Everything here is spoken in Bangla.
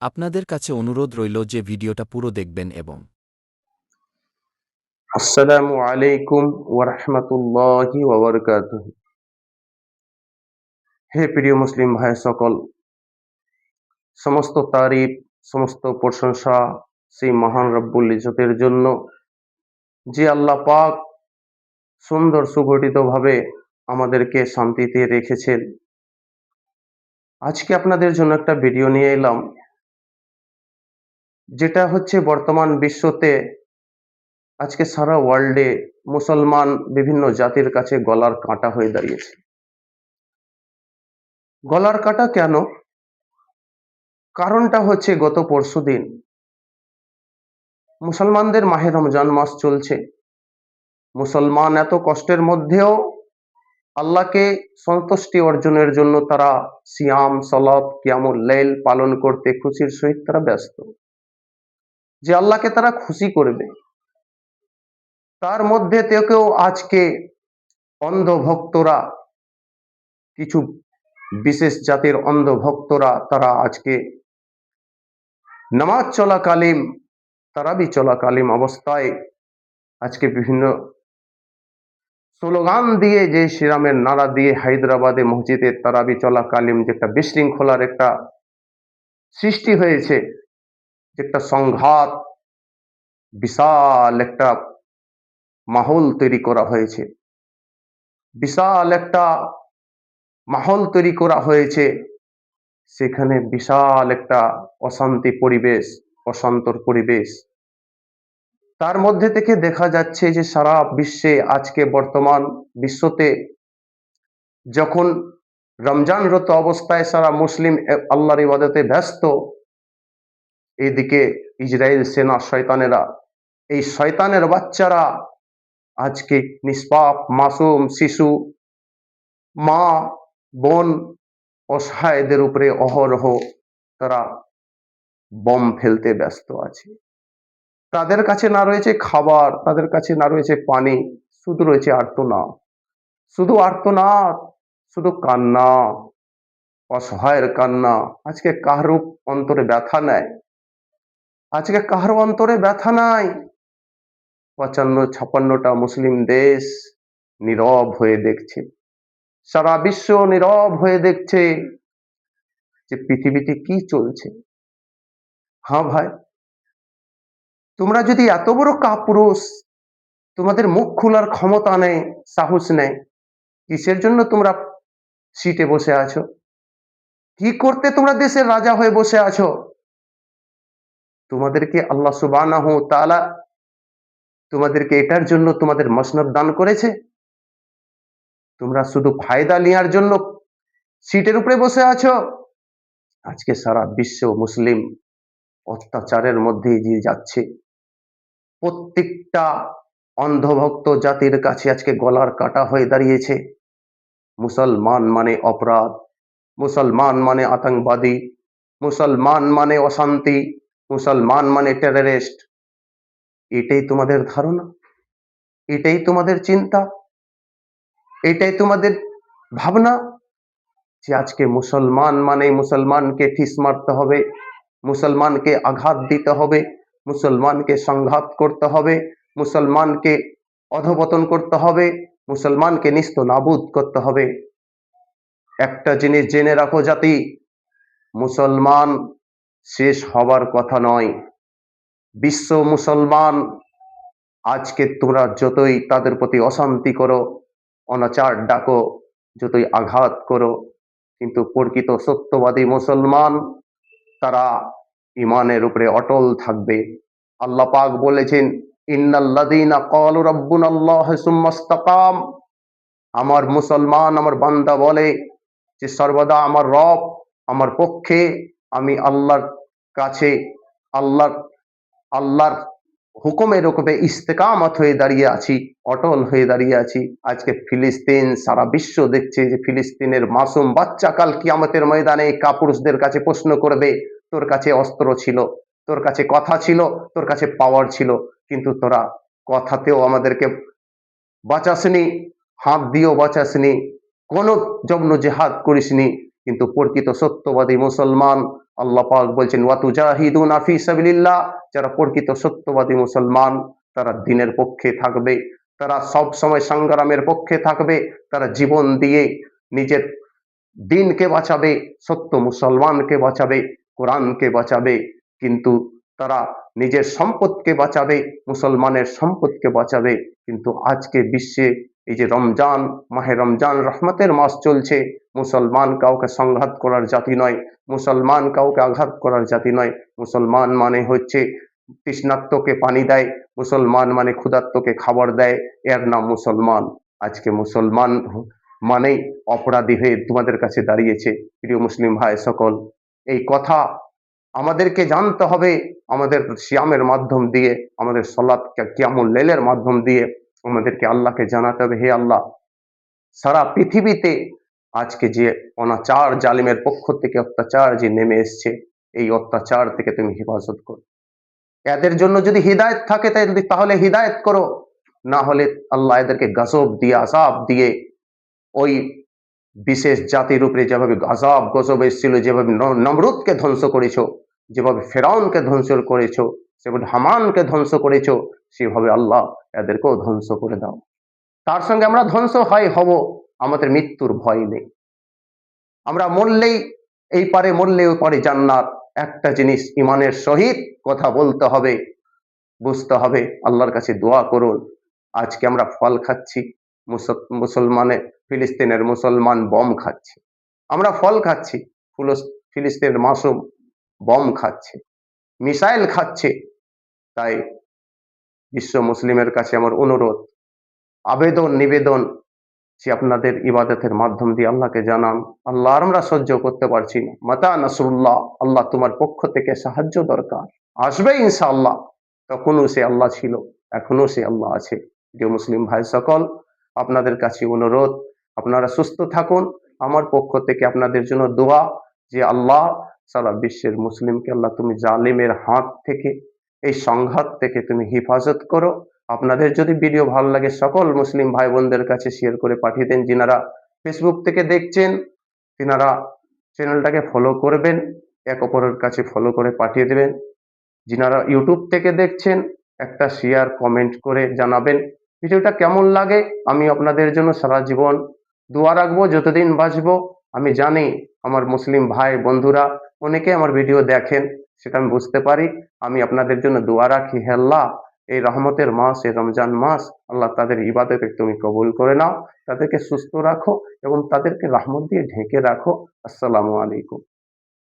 আপনাদের কাছে অনুরোধ রইল যে ভিডিওটা পুরো দেখবেন এবং আসসালামু আলাইকুম ওয়া রাহমাতুল্লাহি ওয়া বারাকাতুহু। হে প্রিয় মুসলিম ভাই সকল, সমস্ত তারিফ, সমস্ত প্রশংসা সেই মহান রব্বুল ইজ্জতের জন্য, যে আল্লাহ পাক সুন্দর সুগঠিতভাবে আমাদেরকে শান্তিতে রেখেছেন। আজকে আপনাদের জন্য একটা ভিডিও নিয়ে এলাম, যেটা হচ্ছে বর্তমান বিশ্বতে আজকে সারা ওয়ার্ল্ডে মুসলমান বিভিন্ন জাতির কাছে গলার কাঁটা হয়ে দাঁড়িয়েছে। গলার কাঁটা কেন? কারণটা হচ্ছে গত পরশুদিন মুসলমানদের মাহে রমজান মাস চলছে। মুসলমান এত কষ্টের মধ্যেও আল্লাহকে সন্তুষ্টি অর্জনের জন্য তারা সিয়াম, সালাত, কিয়ামুল লাইল পালন করতে খুশির সহিত তারা ব্যস্ত, যে আল্লাহকে তারা খুশি করবে। তার মধ্যে থেকেও আজকে অন্ধ ভক্তরা, কিছু বিশেষ জাতির অন্ধ ভক্তরা, তারা আজকে নামাজ চলাকালীন, তারাবি চলাকালীন অবস্থায় আজকে বিভিন্ন স্লোগান দিয়ে, যে শ্রীরামের নারা দিয়ে হায়দ্রাবাদে মসজিদে তারাবি চলাকালীন যে একটা বিশৃঙ্খলার একটা সৃষ্টি হয়েছে, যে একটা সংঘাত, বিশাল একটা মাহৌল তৈরি করা হয়েছে, বিশাল একটা মাহৌল তৈরি করা হয়েছে। সেখানে বিশাল একটা অশান্তি পরিবেশ, অশান্তর পরিবেশ। তার মধ্যে থেকে দেখা যাচ্ছে যে সারা বিশ্বে আজকে বর্তমান বিশ্বতে যখন রমজানরত অবস্থায় সারা মুসলিম আল্লাহর ইবাদতে ব্যস্ত, এইদিকে ইসরায়েল সেনা শয়তানেরা, এই শয়তানের বাচ্চারা আজকে নিষ্পাপ মাসুম শিশু, মা, বোন, অসহায়দের উপরে অহরহ তারা বম ফেলতে ব্যস্ত আছে। তাদের কাছে না রয়েছে খাবার, তাদের কাছে না রয়েছে পানি, শুধু রয়েছে আর্তনাদ, শুধু আর্তনাদ, শুধু কান্না, অসহায়ের কান্না। আজকে কারো অন্তরে ব্যথা নেয়, আজকে কারো অন্তরে ব্যথা নাই। 55-56টা মুসলিম দেশ নীরব হয়ে দেখছে, সারা বিশ্ব নীরব হয়ে দেখছে যে পৃথিবীতে কি চলছে। হ্যাঁ ভাই, তোমরা যদি এত বড় কাপুরুষ, তোমাদের মুখ খোলার ক্ষমতা নেই, সাহস নেই, কিসের জন্য তোমরা সিটে বসে আছো? কি করতে তোমরা দেশের রাজা হয়ে বসে আছো? তোমাদেরকে আল্লাহ সুবহানাহু ওয়া তাআলা তোমাদেরকে এটার জন্য তোমাদের মসনদ দান করেছে? তোমরা শুধু ফায়দা নেওয়ার জন্য সিটের উপরে বসে আছো? আজকে সারা বিশ্ব মুসলিম অত্যাচারের মধ্যে এগিয়ে যাচ্ছে। প্রত্যেকটা অন্ধভক্ত জাতির কাছে আজকে গলার কাটা হয়ে দাঁড়িয়েছে। মুসলমান মানে অপরাধ, মুসলমান মানে আতঙ্কবাদী, মুসলমান মানে অশান্তি, মুসলমান মানে টেররিস্ট। এটাই তোমাদের ধারণা, এটাই তোমাদের চিন্তা, এটাই তোমাদের ভাবনা, যে আজকে মুসলমান মানে মুসলমানকে ঠিস মারতে হবে, মুসলমানকে আঘাত দিতে হবে, মুসলমানকে সংঘাত করতে হবে, মুসলমানকে অধপতন করতে হবে, মুসলমানকে নিস্ত নাবুদ করতে হবে। একটা জিনিস জেনে রাখো জাতি, মুসলমান শেষ হবার কথা নয়। বিশ্ব মুসলমান আজকে তোমরা যতই তাদের প্রতি অশান্তি করো, অনাচার ডাকো, যতই আঘাত করো, কিন্তু প্রকৃত সত্যবাদী মুসলমান তারা ইমানের উপরে অটল থাকবে। আল্লাহ পাক বলেছেন, ইন্নাল্লাযীনা ক্বালু রাব্বুনাল্লাহু সুম্মা ইসতাকাম। আমার মুসলমান, আমার বান্দা বলে যে সর্বদা আমার রব আমার পক্ষে, আমি আল্লাহর কাছে, আল্লাহর আল্লাহর হুকুমের উপরে ইস্তেকামত হয়ে দাঁড়িয়ে আছি, অটল হয়ে দাঁড়িয়ে আছি। আজকে ফিলিস্তিন, সারা বিশ্ব দেখছে যে ফিলিস্তিনের মাসুম বাচ্চা কাল কিয়ামতের ময়দানে কাপুরুষদের কাছে প্রশ্ন করবে, তোর কাছে অস্ত্র ছিল, তোর কাছে কথা ছিল, তোর কাছে পাওয়ার ছিল, কিন্তু তোরা কথাতেও আমাদেরকে বাঁচাসনি, হাত দিয়েও বাঁচাসনি, কোনো জগ্ন জেহাদ করিসনি। কিন্তু প্রকৃত সত্যবাদী মুসলমান আল্লাহ পাক বলছেন ওয়াতুজাহিদুনা ফি সাবিলিল্লাহ, যারা প্রকৃত সত্যবাদী মুসলমান তারা দ্বীনের পক্ষে থাকবে, তারা সব সময় সংগ্রামের পক্ষে থাকবে, তারা জীবন দিয়ে নিজের দ্বীনকে বাঁচাবে, সত্য মুসলমানকে বাঁচাবে, কোরআনকে বাঁচাবে। কিন্তু তারা নিজের সম্পদকে বাঁচাবে, মুসলমানের সম্পদকে বাঁচাবে। কিন্তু আজকে বিশ্বে এই যে রমজান, মাহে রমজান রহমতের মাস চলছে, মুসলমান কাউকে সংঘাত করার জাতি নয়, মুসলমান কাউকে আঘাত করার জাতি নয়। মুসলমান মানে হচ্ছে তৃষ্ণার্তকে পানি দেয়, মুসলমান মানে ক্ষুধার্তকে খাবার দেয়, এর নাম মুসলমান। আজকে মুসলমান মানেই অপরাধী হয়ে তোমাদের কাছে দাঁড়িয়েছে। প্রিয় মুসলিম ভাই সকল, এই কথা আমাদেরকে জানতে হবে। আমাদের সিয়ামের মাধ্যম দিয়ে, আমাদের সলাৎ কিয়ামুল লাইলের মাধ্যম দিয়ে আমাদেরকে আল্লাহকে জানাতে হবে, হে আল্লাহ, সারা পৃথিবীতে আজকে যে অনাচার জালিমের পক্ষ থেকে অত্যাচার যে নেমে এসছে, এই অত্যাচার থেকে তুমি হেফাজত করো। এদের জন্য যদি হিদায়ত থাকে তাহলে হিদায়ত করো, না হলে আল্লাহ এদেরকে গজব দিয়ে, আযাব দিয়ে, ওই বিশেষ জাতির উপরে যেভাবে আযাব গজব এসেছিল, যেভাবে নমরুদকে ধ্বংস করেছো, যেভাবে ফেরাউনকে ধ্বংস করেছো, যেভাবে হামানকে ধ্বংস করেছো, সেভাবে আল্লাহ এদেরকেও ধ্বংস করে দাও। তার সঙ্গে আমরা ধ্বংস হব, আমাদের মৃত্যুর ভয় নেই। আমরা মরলেই এই পারে, মরলে ওই পারে জান্নাত। একটা জিনিস ইমানের সহিত কথা বলতে হবে, বুঝতে হবে। আল্লাহর কাছে দোয়া করুন। আজকে আমরা ফল খাচ্ছি, মুসলমানে ফিলিস্তিনের মুসলমান বম খাচ্ছে, আমরা ফল খাচ্ছি, ফিলিস্তিনের মাসুম বম খাচ্ছে, মিসাইল খাচ্ছে। তাই বিশ্ব মুসলিমের কাছে আমার অনুরোধ, আবেদন, নিবেদন, যে আপনাদের ইবাদতের মাধ্যম দিয়ে আল্লাহকে জানান, আল্লাহ আমরা সহ্য করতে পারছি না, মাতা নাসরুল্লাহ, আল্লাহ তোমার পক্ষ থেকে সাহায্য দরকার, আসবে ইনশাআল্লাহ। তখনও সে আল্লাহ ছিল, এখনো সে আল্লাহ আছে। যে মুসলিম ভাই সকল, আপনাদের কাছে অনুরোধ, আপনারা সুস্থ থাকুন। আমার পক্ষ থেকে আপনাদের জন্য দোয়া, যে আল্লাহ সারা বিশ্বের মুসলিমকে আল্লাহ তুমি জালিমের হাত থেকে, এই সংঘাত থেকে তুমি হেফাজত করো। আপনাদের যদি ভিডিও ভালো লাগে সকল মুসলিম ভাই বোনদের কাছে শেয়ার করে পাঠিয়ে দেন। যিনারা ফেসবুক থেকে দেখছেন তিনারা চ্যানেলটাকে ফলো করবেন, এক অপরের কাছে ফলো করে পাঠিয়ে দেবেন। যিনারা ইউটিউব থেকে দেখছেন একটা শেয়ার কমেন্ট করে জানাবেন ভিডিওটা কেমন লাগে। আমি আপনাদের জন্য সারা জীবন দোয়া রাখবো, যতদিন বাঁচবো। আমি জানি আমার মুসলিম ভাই বন্ধুরা অনেকে আমার ভিডিও দেখেন, সেটা আমি বুঝতে পারি। আমি আপনাদের জন্য দোয়া রাখি, হে আল্লাহ, এই রহমতের মাস, এই রমজান মাস, আল্লাহ তাদের ইবাদতকে তুমি কবুল করে নাও, তাদেরকে সুস্থ রাখো এবং তাদেরকে রহমত দিয়ে ঢেকে রাখো। আসসালামু আলাইকুম।